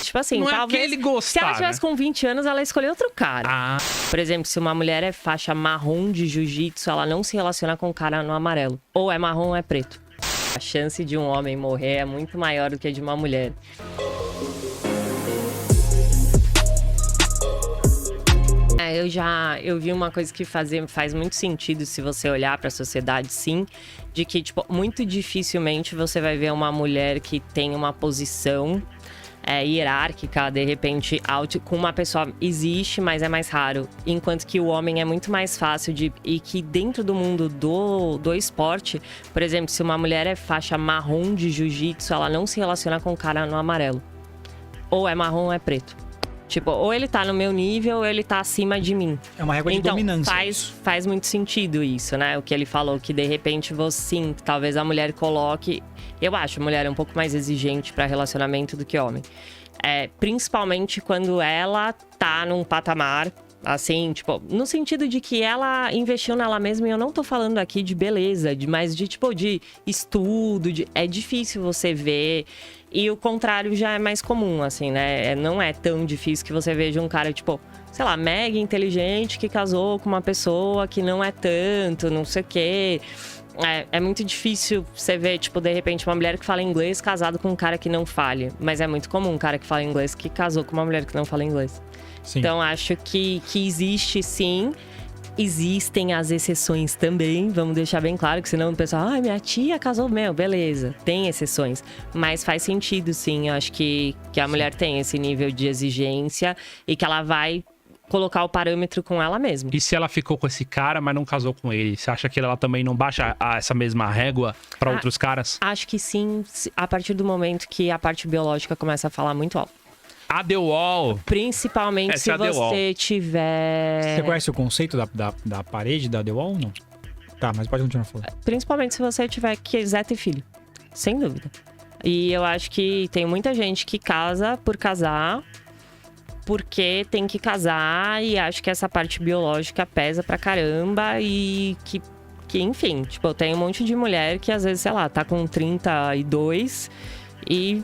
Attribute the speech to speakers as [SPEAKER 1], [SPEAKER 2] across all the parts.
[SPEAKER 1] tipo assim,
[SPEAKER 2] Não
[SPEAKER 1] talvez...
[SPEAKER 2] é que ele
[SPEAKER 1] se ela
[SPEAKER 2] gostar,
[SPEAKER 1] tivesse com 20 anos, ela escolheu outro cara.
[SPEAKER 2] Ah,
[SPEAKER 1] Por exemplo, se uma mulher é faixa marrom de jiu-jitsu, ela não se relaciona com um cara no amarelo. Ou é marrom ou é preto. A chance de um homem morrer é muito maior do que a de uma mulher. Eu vi uma coisa que faz muito sentido se você olhar para a sociedade, sim, de que, tipo, muito dificilmente você vai ver uma mulher que tem uma posição hierárquica, de repente, com uma pessoa. Existe, mas é mais raro. Enquanto que o homem é muito mais fácil e que dentro do mundo do esporte, por exemplo, se uma mulher é faixa marrom de jiu-jitsu, ela não se relaciona com um cara no amarelo. Ou é marrom ou é preto. Tipo, ou ele tá no meu nível ou ele tá acima de mim.
[SPEAKER 3] É uma régua de dominância.
[SPEAKER 1] Faz muito sentido isso, né? O que ele falou, que de repente sim, talvez a mulher coloque... Eu acho a mulher um pouco mais exigente pra relacionamento do que homem. Principalmente quando ela tá num patamar, assim, tipo... No sentido de que ela investiu nela mesma, e eu não tô falando aqui de beleza, mas de, tipo, de estudo. É difícil você ver... E o contrário já é mais comum, assim, né? Não é tão difícil que você veja um cara, tipo, sei lá, mega inteligente que casou com uma pessoa que não é tanto, não sei o quê. É muito difícil você ver, tipo, de repente, uma mulher que fala inglês casado com um cara que não fale. Mas é muito comum um cara que fala inglês que casou com uma mulher que não fala inglês. Sim. Então, acho que existe, sim. Existem as exceções também, vamos deixar bem claro, que senão o pessoal, minha tia casou, beleza, tem exceções. Mas faz sentido, sim, eu acho que a mulher tem esse nível de exigência e que ela vai colocar o parâmetro com ela mesma.
[SPEAKER 2] E se ela ficou com esse cara, mas não casou com ele? Você acha que ela também não baixa essa mesma régua pra outros caras?
[SPEAKER 1] Acho que sim, a partir do momento que a parte biológica começa a falar muito alto.
[SPEAKER 2] A The Wall.
[SPEAKER 1] Principalmente se você tiver...
[SPEAKER 3] Você conhece o conceito da parede da The Wall ou não? Tá, mas pode continuar falando.
[SPEAKER 1] Principalmente se você quiser ter filho. Sem dúvida. E eu acho que tem muita gente que casa por casar, porque tem que casar, e acho que essa parte biológica pesa pra caramba e que enfim, tipo, eu tenho um monte de mulher que às vezes, sei lá, tá com 32 e...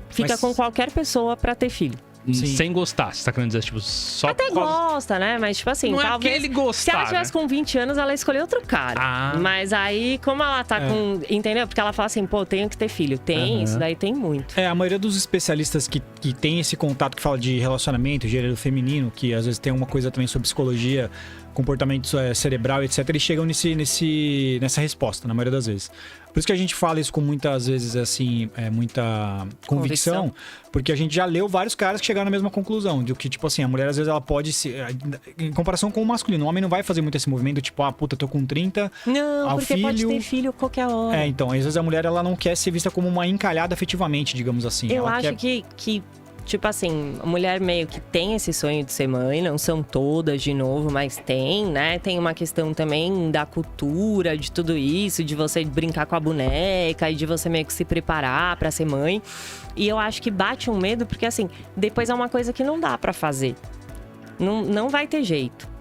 [SPEAKER 1] fica com qualquer pessoa pra ter filho.
[SPEAKER 2] Sim. Sem gostar, você tá querendo dizer, tipo, só
[SPEAKER 1] até gosta, né? Mas, tipo assim,
[SPEAKER 2] não
[SPEAKER 1] talvez...
[SPEAKER 2] é que ele gostar,
[SPEAKER 1] se ela tivesse com 20 anos, ela escolheu outro cara. Mas aí, como ela tá com... Entendeu? Porque ela fala assim, pô, tenho que ter filho. Tem, isso daí tem muito.
[SPEAKER 3] A maioria dos especialistas que tem esse contato, que fala de relacionamento, gênero feminino, que às vezes tem uma coisa também sobre psicologia, comportamento cerebral, etc., eles chegam nessa resposta, na maioria das vezes. Por isso que a gente fala isso com muitas vezes, assim, muita convicção, porque a gente já leu vários caras que chegaram na mesma conclusão, de que, tipo assim, a mulher às vezes ela pode se... Em comparação com o masculino, o homem não vai fazer muito esse movimento, tipo, puta, tô com 30,
[SPEAKER 1] não, porque pode ter filho qualquer hora.
[SPEAKER 3] Então, às vezes a mulher, ela não quer ser vista como uma encalhada afetivamente, digamos assim.
[SPEAKER 1] Eu acho que tipo assim, a mulher meio que tem esse sonho de ser mãe, não são todas de novo, mas tem, né? Tem uma questão também da cultura, de tudo isso, de você brincar com a boneca e de você meio que se preparar pra ser mãe. E eu acho que bate um medo, porque assim, depois é uma coisa que não dá pra fazer. Não vai ter jeito.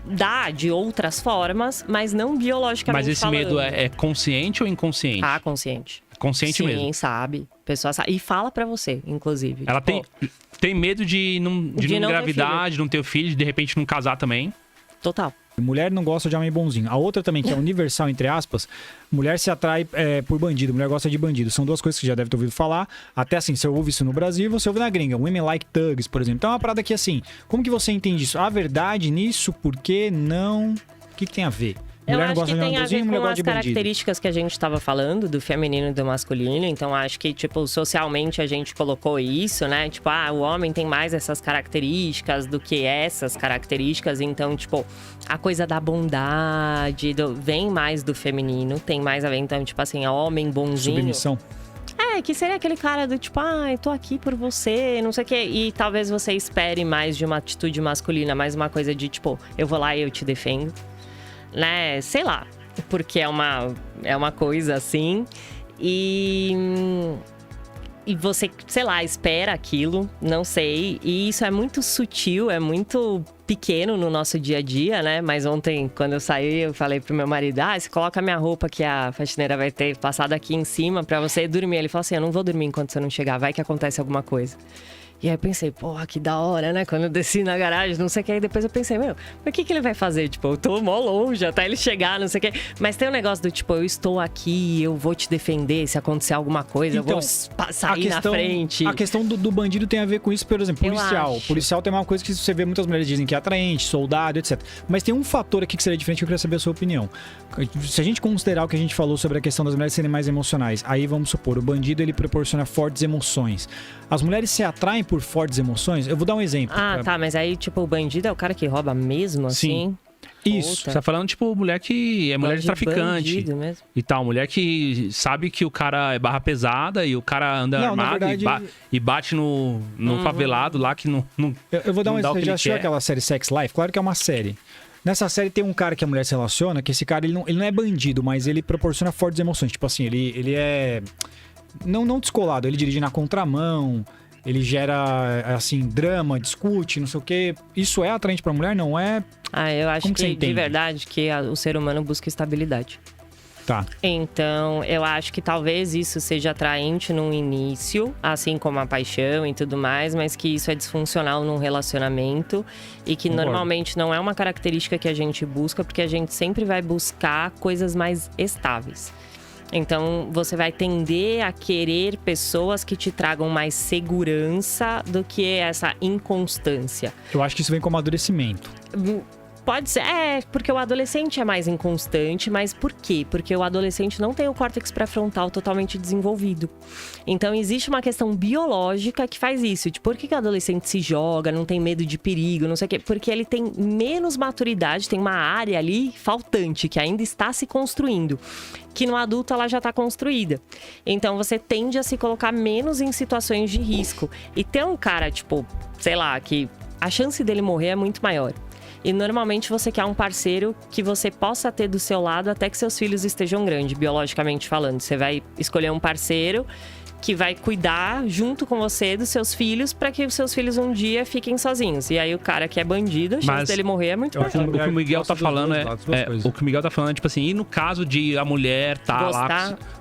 [SPEAKER 1] Dá de outras formas, mas não biologicamente
[SPEAKER 2] falando. Mas esse medo é consciente ou inconsciente?
[SPEAKER 1] Consciente.
[SPEAKER 2] Consciente mesmo.
[SPEAKER 1] Sim, sabe. A pessoa sabe. E fala pra você, inclusive.
[SPEAKER 2] Ela tem medo de não engravidar, de não ter filho, de repente não casar também.
[SPEAKER 1] Total.
[SPEAKER 3] Mulher não gosta de homem bonzinho. A outra também, que é universal, entre aspas, mulher se atrai por bandido, mulher gosta de bandido. São duas coisas que você já deve ter ouvido falar. Até assim, você ouve isso no Brasil, você ouve na gringa. Women like thugs, por exemplo. Então é uma parada que assim, como que você entende isso? Há verdade nisso? Por que não? O que tem a ver?
[SPEAKER 1] Eu acho que tem a ver com as características que a gente estava falando, do feminino e do masculino. Então, acho que, tipo, socialmente a gente colocou isso, né? Tipo, o homem tem mais essas características do que essas características. Então, tipo, a coisa da bondade vem mais do feminino, tem mais a ver. Então, tipo assim, homem bonzinho.
[SPEAKER 3] Submissão.
[SPEAKER 1] Que seria aquele cara do tipo, eu tô aqui por você, não sei o quê. E talvez você espere mais de uma atitude masculina, mais uma coisa de, tipo, eu vou lá e eu te defendo. Né, sei lá, porque é uma coisa assim. E E você, sei lá, espera aquilo, não sei. E isso é muito sutil, é muito pequeno no nosso dia a dia, né? Mas ontem, quando eu saí, eu falei pro meu marido: você coloca a minha roupa que a faxineira vai ter passado aqui em cima pra você dormir. Ele falou assim: eu não vou dormir enquanto você não chegar, vai que acontece alguma coisa. E aí eu pensei, porra, que da hora, né? Quando eu desci na garagem, não sei o que. Aí depois eu pensei, mas o que ele vai fazer? Tipo, eu tô mó longe até ele chegar, não sei o que. Mas tem um negócio do tipo, eu estou aqui, eu vou te defender se acontecer alguma coisa, então, eu vou sair na frente.
[SPEAKER 3] A questão do bandido tem a ver com isso, por exemplo, policial. Policial tem uma coisa que você vê muitas mulheres dizem que é atraente, soldado, etc. Mas tem um fator aqui que seria diferente que eu queria saber a sua opinião. Se a gente considerar o que a gente falou sobre a questão das mulheres serem mais emocionais, aí vamos supor, o bandido ele proporciona fortes emoções. As mulheres se atraem por fortes emoções? Eu vou dar um exemplo.
[SPEAKER 1] Tá, mas aí, tipo, o bandido é o cara que rouba mesmo, assim?
[SPEAKER 3] Sim. Isso.
[SPEAKER 2] Você tá falando, tipo, mulher que é mulher de traficante
[SPEAKER 1] mesmo.
[SPEAKER 2] e tal. Mulher que sabe que o cara é barra pesada e o cara anda armado e bate no favelado lá que não.
[SPEAKER 3] Eu vou dar um exemplo.
[SPEAKER 2] Você
[SPEAKER 3] já assistiu aquela série Sex Life? Claro que é uma série. Nessa série tem um cara que a mulher se relaciona, que esse cara ele não é bandido, mas ele proporciona fortes emoções. Tipo assim, ele é. Não descolado, ele dirige na contramão. Ele gera, assim, drama, discute, não sei o quê. Isso é atraente pra mulher? Não é?
[SPEAKER 1] Eu acho que de verdade, que o ser humano busca estabilidade.
[SPEAKER 3] Tá.
[SPEAKER 1] Então, eu acho que talvez isso seja atraente no início, assim como a paixão e tudo mais, mas que isso é disfuncional num relacionamento e que normalmente não é uma característica que a gente busca, porque a gente sempre vai buscar coisas mais estáveis. Então, você vai tender a querer pessoas que te tragam mais segurança do que essa inconstância.
[SPEAKER 3] Eu acho que isso vem com amadurecimento.
[SPEAKER 1] Pode ser, porque o adolescente é mais inconstante, mas por quê? Porque o adolescente não tem o córtex pré-frontal totalmente desenvolvido. Então, existe uma questão biológica que faz isso. De por que o adolescente se joga, não tem medo de perigo, não sei o quê? Porque ele tem menos maturidade, tem uma área ali faltante, que ainda está se construindo. Que no adulto ela já está construída. Então, você tende a se colocar menos em situações de risco. E ter um cara, tipo, sei lá, que a chance dele morrer é muito maior. E normalmente você quer um parceiro que você possa ter do seu lado até que seus filhos estejam grandes, biologicamente falando. Você vai escolher um parceiro que vai cuidar junto com você dos seus filhos para que os seus filhos um dia fiquem sozinhos. E aí o cara que é bandido, a chance dele morrer é muito maior.
[SPEAKER 2] O que o Miguel tá falando o que o Miguel tá falando é tipo assim, e no caso de a mulher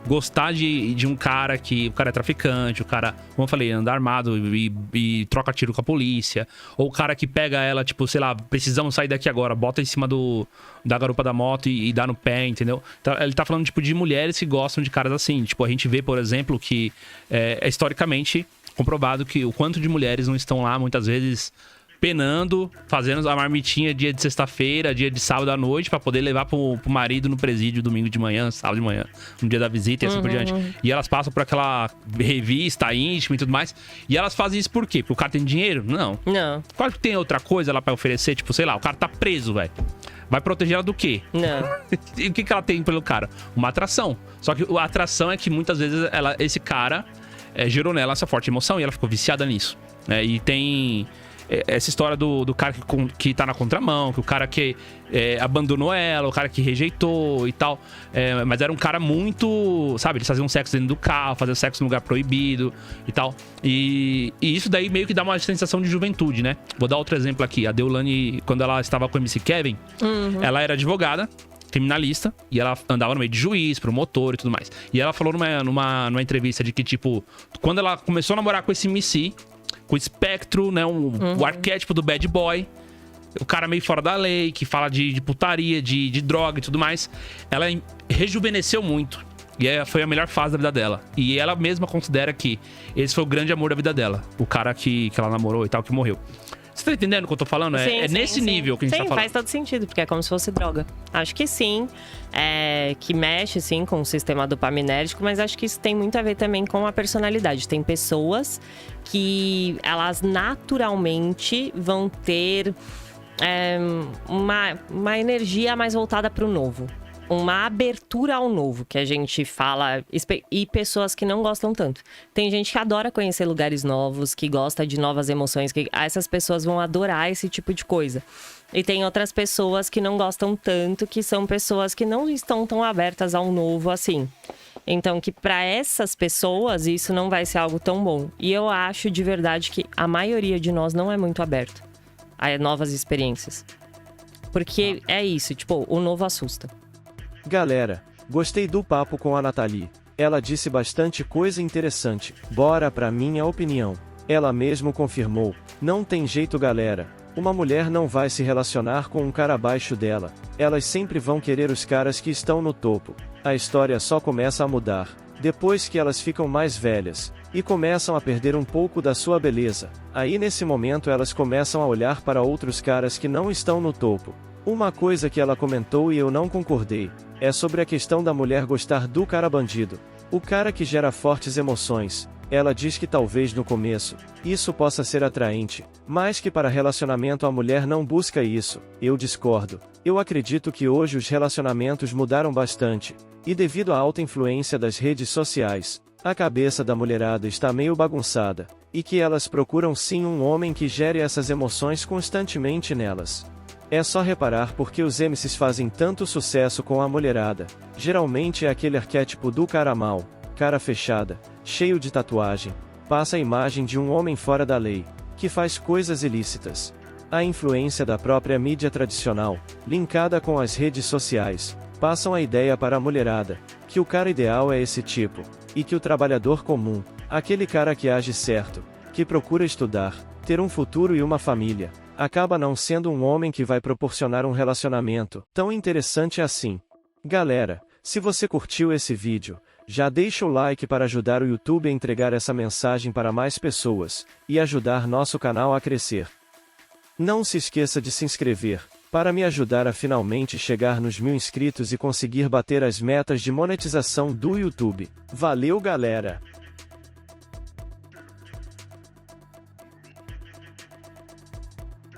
[SPEAKER 2] gostar de um cara que o cara é traficante, o cara, como eu falei, anda armado e troca tiro com a polícia, ou o cara que pega ela, tipo, sei lá, precisamos sair daqui agora, bota em cima da garupa da moto e dá no pé, entendeu? Então, ele tá falando, tipo, de mulheres que gostam de caras assim. Tipo, a gente vê, por exemplo, que é historicamente comprovado que o quanto de mulheres não estão lá, muitas vezes, penando, fazendo a marmitinha dia de sexta-feira, dia de sábado à noite, pra poder levar pro marido no presídio domingo de manhã, sábado de manhã, no dia da visita e assim por diante. E elas passam por aquela revista íntima e tudo mais. E elas fazem isso por quê? Porque o cara tem dinheiro? Não. Claro que tem outra coisa lá pra oferecer, tipo, sei lá, o cara tá preso, velho. Vai proteger ela do quê?
[SPEAKER 1] Não.
[SPEAKER 2] E o que ela tem pelo cara? Uma atração. Só que a atração é que muitas vezes esse cara gerou nela essa forte emoção e ela ficou viciada nisso. E tem essa história do cara que tá na contramão, que o cara que abandonou ela, o cara que rejeitou e tal. Mas era um cara muito, sabe, eles faziam sexo dentro do carro, faziam sexo em lugar proibido e tal. E isso daí meio que dá uma sensação de juventude, né? Vou dar outro exemplo aqui. A Deolane, quando ela estava com o MC Kevin, ela era advogada, criminalista, e ela andava no meio de juiz, promotor e tudo mais. E ela falou numa entrevista de que, tipo, quando ela começou a namorar com esse MC, com o espectro, né, o arquétipo do bad boy, o cara meio fora da lei, que fala de putaria, de droga e tudo mais, ela rejuvenesceu muito. E foi a melhor fase da vida dela. E ela mesma considera que esse foi o grande amor da vida dela. O cara que ela namorou e tal, que morreu. Você tá entendendo o que eu tô falando? Sim, nesse nível que a gente tá falando. Sim,
[SPEAKER 1] faz todo sentido, porque é como se fosse droga. Acho que sim, que mexe sim com o sistema dopaminérgico, mas acho que isso tem muito a ver também com a personalidade. Tem pessoas que elas naturalmente vão ter uma energia mais voltada para o novo. Uma abertura ao novo, que a gente fala, e pessoas que não gostam tanto. Tem gente que adora conhecer lugares novos, que gosta de novas emoções, que essas pessoas vão adorar esse tipo de coisa. E tem outras pessoas que não gostam tanto, que são pessoas que não estão tão abertas ao novo assim. Então, que para essas pessoas isso não vai ser algo tão bom. E eu acho de verdade que a maioria de nós não é muito aberto a novas experiências. Porque é isso, tipo, o novo assusta.
[SPEAKER 4] Galera, gostei do papo com a Nathalie. Ela disse bastante coisa interessante. Bora pra minha opinião. Ela mesmo confirmou. Não tem jeito, galera. Uma mulher não vai se relacionar com um cara abaixo dela. Elas sempre vão querer os caras que estão no topo. A história só começa a mudar depois que elas ficam mais velhas e começam a perder um pouco da sua beleza. Aí nesse momento elas começam a olhar para outros caras que não estão no topo. Uma coisa que ela comentou e eu não concordei é sobre a questão da mulher gostar do cara bandido, o cara que gera fortes emoções. Ela diz que talvez no começo isso possa ser atraente, mas que para relacionamento a mulher não busca isso. Eu discordo. Eu acredito que hoje os relacionamentos mudaram bastante, e devido à alta influência das redes sociais, a cabeça da mulherada está meio bagunçada, e que elas procuram sim um homem que gere essas emoções constantemente nelas. É só reparar porque os MCs fazem tanto sucesso com a mulherada. Geralmente é aquele arquétipo do cara mau, cara fechada, cheio de tatuagem, passa a imagem de um homem fora da lei, que faz coisas ilícitas. A influência da própria mídia tradicional, linkada com as redes sociais, passam a ideia para a mulherada, que o cara ideal é esse tipo, e que o trabalhador comum, aquele cara que age certo, que procura estudar, ter um futuro e uma família, acaba não sendo um homem que vai proporcionar um relacionamento tão interessante assim. Galera, se você curtiu esse vídeo, já deixa o like para ajudar o YouTube a entregar essa mensagem para mais pessoas, e ajudar nosso canal a crescer. Não se esqueça de se inscrever, para me ajudar a finalmente chegar nos 1000 inscritos e conseguir bater as metas de monetização do YouTube. Valeu, galera!